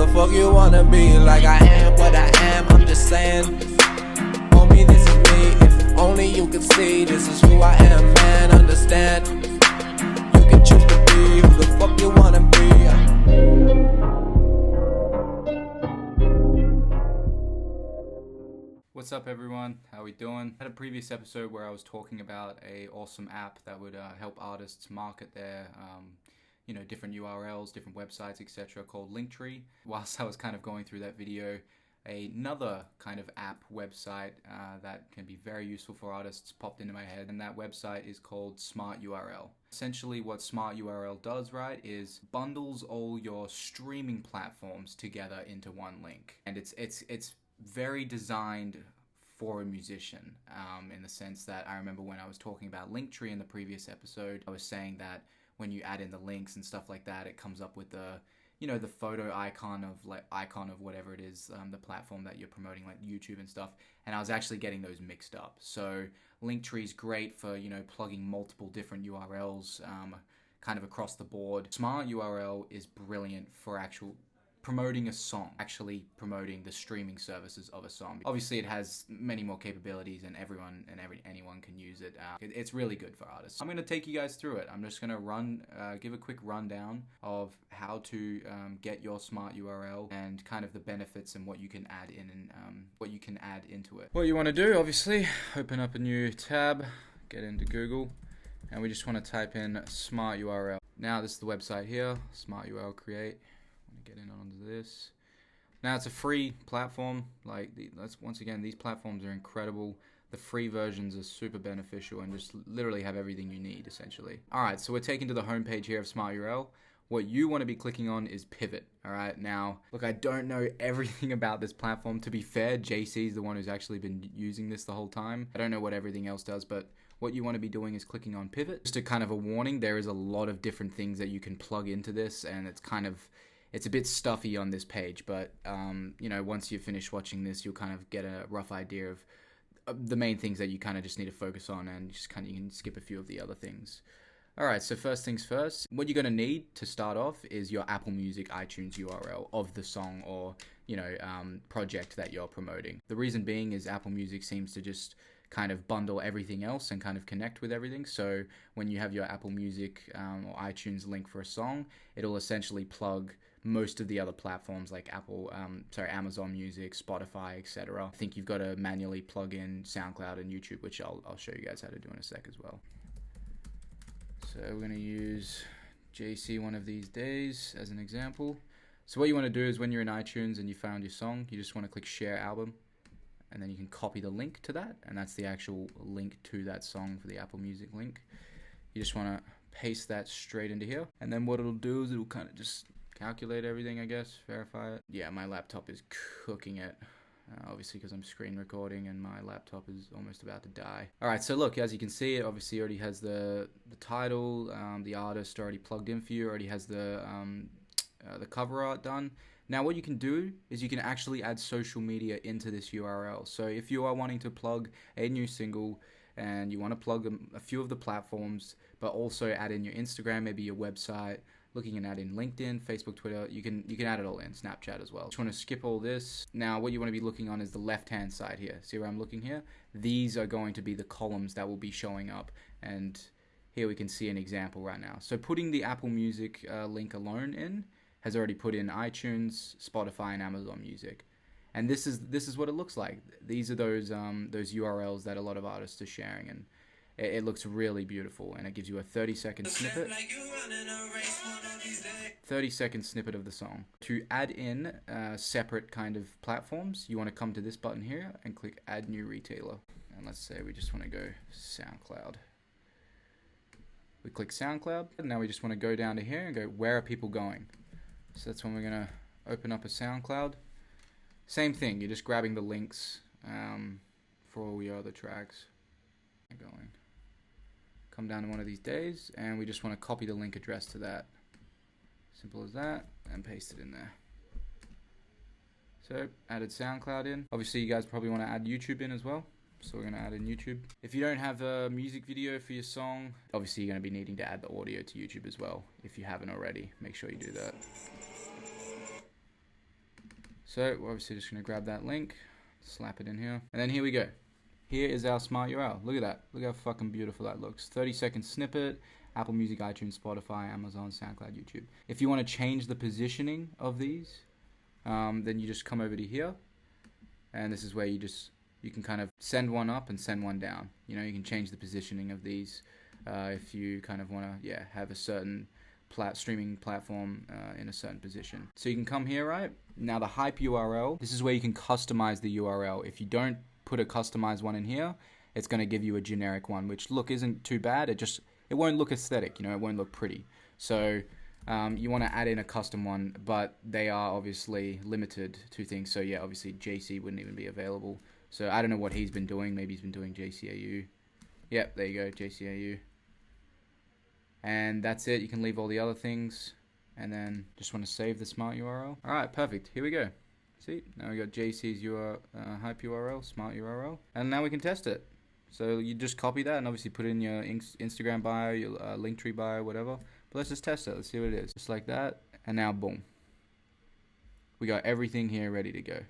the fuck you wanna be? Like I am what I am, I'm just saying. Homie, this is me. If only you could see, this is who I am, man. Understand? You can choose to be who the fuck you wanna be. What's up everyone, how we doing? I had a previous episode where I was talking about a awesome app that would help artists market their different URLs, different websites, etc. called Linktree. Whilst I was kind of going through that video, another kind of app website that can be very useful for artists popped into my head, and that website is called SmartURL. Essentially what SmartURL does, right, is bundles all your streaming platforms together into one link. And it's very designed for a musician in the sense that I remember when I was talking about Linktree in the previous episode, I was saying that when you add in the links and stuff like that, it comes up with the the photo icon of whatever it is, the platform that you're promoting, like YouTube and stuff. And I was actually getting those mixed up. So Linktree is great for plugging multiple different URLs kind of across the board. SmartURL is brilliant for actual promoting a song, actually promoting the streaming services of a song. Obviously it has many more capabilities and anyone can use it. It's really good for artists. I'm going to take you guys through it. I'm just going to give a quick rundown of how to get your SmartURL and kind of the benefits and what you can add in and what you can add into it. What you want to do, obviously, open up a new tab, get into Google, and we just want to type in SmartURL. Now this is the website here, SmartURL Create. Get in onto this. Now it's a free platform. Once again, these platforms are incredible. The free versions are super beneficial and just literally have everything you need essentially. Alright, so we're taken to the homepage here of SmartURL. What you want to be clicking on is Pivot. Alright, now look, I don't know everything about this platform. To be fair, Jaycee is the one who's actually been using this the whole time. I don't know what everything else does, but what you want to be doing is clicking on Pivot. Just a kind of a warning, there is a lot of different things that you can plug into this, and it's a bit stuffy on this page, but once you finish watching this, you'll kind of get a rough idea of the main things that you kind of just need to focus on, and you can skip a few of the other things. Alright, so first things first, what you're going to need to start off is your Apple Music iTunes URL of the song or project that you're promoting. The reason being is Apple Music seems to just kind of bundle everything else and kind of connect with everything. So when you have your Apple Music or iTunes link for a song, it'll essentially plug most of the other platforms like Amazon Music, Spotify, etc. I think you've got to manually plug in Soundcloud and YouTube, which I'll show you guys how to do in a sec as well. So we're going to use Jaycee one of these days as an example. So what you want to do is when you're in iTunes and you found your song, you just want to click Share Album, and then you can copy the link to that, and that's the actual link to that song for the Apple Music link. You just want to paste that straight into here, and then what it'll do is it'll kind of just calculate everything, I guess, verify it. Yeah, my laptop is cooking it, obviously because I'm screen recording and my laptop is almost about to die. Alright, so look, as you can see, it obviously already has the title, the artist already plugged in for you, already has the cover art done. Now what you can do is you can actually add social media into this URL. So if you are wanting to plug a new single and you want to plug a few of the platforms, but also add in your Instagram, maybe your website, looking at add in LinkedIn, Facebook, Twitter, you can add it all in, Snapchat as well. Just want to skip all this. Now what you want to be looking on is the left hand side here. See where I'm looking here? These are going to be the columns that will be showing up, and here we can see an example right now. So putting the Apple Music link alone in has already put in iTunes, Spotify, and Amazon Music. And this is what it looks like. These are those URLs that a lot of artists are sharing, and it looks really beautiful, and it gives you a 30-second snippet. 30-second snippet of the song. To add in separate kind of platforms, you want to come to this button here and click Add New Retailer. And let's say we just want to go SoundCloud. We click SoundCloud, and now we just want to go down to here and go, where are people going? So that's when we're going to open up a SoundCloud. Same thing, you're just grabbing the links for all your other tracks. Going. Come down to one of these days, and we just want to copy the link address to that. Simple as that, and paste it in there. So, added SoundCloud in. Obviously, you guys probably want to add YouTube in as well. So we're going to add in YouTube. If you don't have a music video for your song, obviously you're going to be needing to add the audio to YouTube as well. If you haven't already, make sure you do that. So we're obviously just going to grab that link, slap it in here, and then here we go. Here is our SmartURL. Look at that. Look how fucking beautiful that looks. 30-second snippet, Apple Music, iTunes, Spotify, Amazon, Soundcloud, YouTube. If you want to change the positioning of these, then you just come over to here, and this is where you can kind of send one up and send one down. You know, you can change the positioning of these if you kind of want to, have a certain streaming platform in a certain position. So you can come here, right? Now the hype URL, this is where you can customize the URL. If you don't put a customized one in here, it's going to give you a generic one, which isn't too bad. It won't look aesthetic, you know, it won't look pretty. So you want to add in a custom one, but they are obviously limited to things. So yeah, obviously Jaycee wouldn't even be available. So I don't know what he's been doing. Maybe he's been doing JCAU. Yep, there you go, JCAU. And that's it. You can leave all the other things, and then just want to save the smart URL. All right, perfect. Here we go. See, now we got Jaycee's hype URL, smart URL, and now we can test it. So you just copy that and obviously put it in your Instagram bio, your Linktree bio, whatever. But let's just test it. Let's see what it is. Just like that, and now boom. We got everything here ready to go.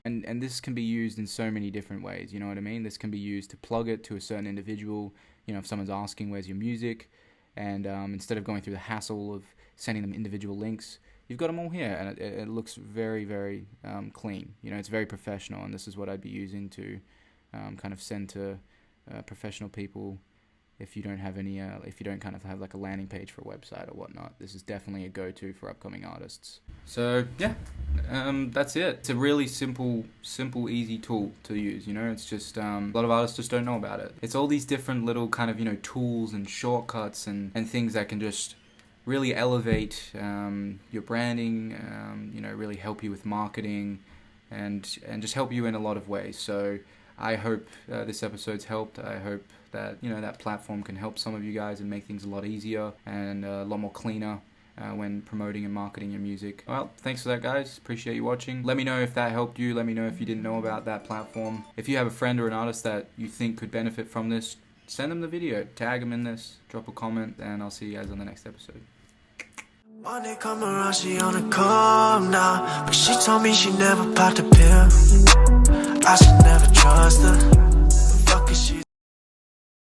And this can be used in so many different ways, you know what I mean? This can be used to plug it to a certain individual. You know, if someone's asking, where's your music? And instead of going through the hassle of sending them individual links, you've got them all here, and it looks very, very clean. You know, it's very professional, and this is what I'd be using to kind of send to professional people. If you don't have any, if you don't kind of have like a landing page for a website or whatnot, this is definitely a go-to for upcoming artists. So yeah, that's it. It's a really simple, easy tool to use. You know, it's just a lot of artists just don't know about it. It's all these different little kind of, you know, tools and shortcuts and things that can just really elevate your branding. You know, really help you with marketing, and just help you in a lot of ways. So I hope this episode's helped. I hope that, you know, that platform can help some of you guys and make things a lot easier and a lot more cleaner when promoting and marketing your music. Well, thanks for that, guys. Appreciate you watching. Let me know if that helped you. Let me know if you didn't know about that platform. If you have a friend or an artist that you think could benefit from this, send them the video, tag them in this, drop a comment, and I'll see you guys on the next episode. Monday come around, she on a calm now, but she told me she never popped a pill. I should never trust her. Fuck is she?